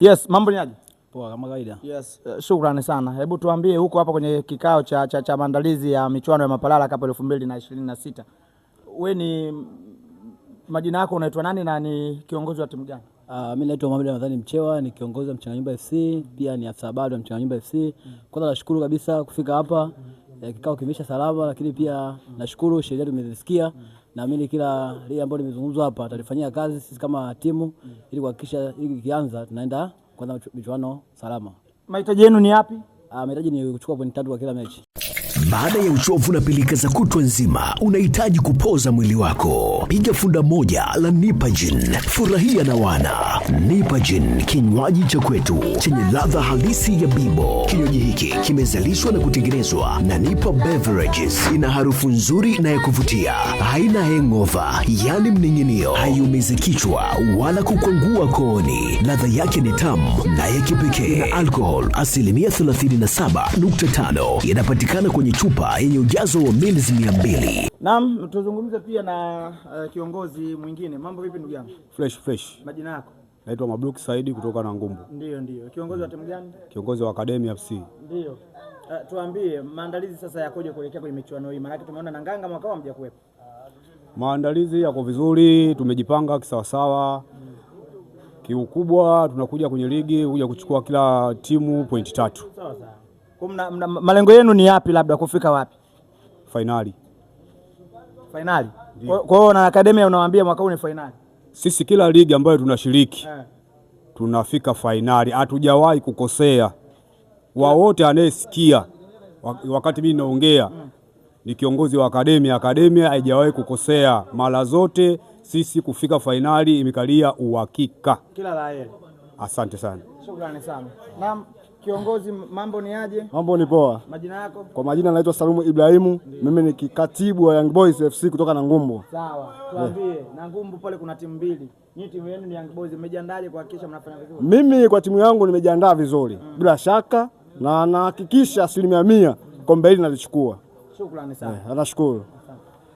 Yes, mambo ni aje? Poa kama kawaida. Yes, shukrani sana. Hebu tuambie huko hapa kwenye kikao cha maandalizi ya michuano ya Mapalala Cup 2026. Wewe ni majina yako unaitwa nani na ni kiongozi wa timu gani? Mimi naitwa Mohamed Ramadhani Mchewa, ni kiongozi wa Mchanganyumba FC, pia ni afisa habari wa Mchanganyumba FC. Kwanza nashukuru kabisa kufika hapa. Kikao kimeisha salama, lakini pia nashukuru sheria tumezisikia. Naamini kila lile ambalo limezungumzwa hapa atalifanyia kazi sisi kama timu ili kuhakikisha hili kianza tunaenda kwanza michuano salama. Mahitaji yenu ni yapi? Mahitaji ni kuchukua pointi 3 kwa kila mechi. Baada ya uchovu na pilika za kutwa nzima, unahitaji kupoza mwili wako. Piga funda moja la Nipagin. Furahia na wana. Nipagin, kinywaji cha kwetu chenye ladha halisi ya Bibo. Kinywaji hiki kimezalishwa na kutengenezwa na Nipa Beverages. Ina harufu nzuri na ya kuvutia. Haina hangover, yani mninginio. Haiumizi kichwa wala kukwangua kooni. Ladha yake ni tamu na ya kipekee. Ina alcohol 37.5. Inapatikana kwenye chupa yenye ujazo wa mililita 200. Naam, tuzungumze pia na kiongozi mwingine. Mambo vipi ndugu yangu? Fresh. Majina yako? Naitwa Mabruki Saidi kutoka na Ngumbu. Ndio. Kiongozi wa timu gani? Kiongozi wa Academy FC. Ndio. Tuambie maandalizi sasa yakoje kuelekea kwenye michuano hii? Maana tumeona na Nganga mwaka mmoja kuwepo. Maandalizi yako vizuri, tumejipanga kisawasawa. Kiukubwa tunakuja kwenye ligi kuja kuchukua kila timu pointi 3. Sawa. Kwa malengo yenu ni yapi, labda kufika wapi? Finali. Kwa hiyo na Academy unawaambia mwaka huu ni finali. Sisi kila ligi ambayo tunashiriki tunafika finali. Hatujawahi kukosea. Wawote anayesikia wakati mimi naongea ni kiongozi wa Academy. Academy haijawahi kukosea. Mara zote sisi kufika finali imekalia uhakika. Kila la heri. Asante sana. Shukrani sana. Naam, kiongozi, mambo ni aje? Mambo ni poa. Majina yako? Kwa majina naitwa Salumu Ibrahimu. Mimi ni katibu wa Young Boys FC kutoka na Ngumbu. Sawa. Tuambie, na Ngumbu pale kuna timu mbili. Nyinyi timu yenu ni Young Boys, mmejiandaje kuhakikisha mnafanya vizuri? Mimi kwa timu yangu nimejiandaa vizuri. Bila shaka na nahakikisha 100% kombe hili nalichukua. Shukrani sana. Nashukuru.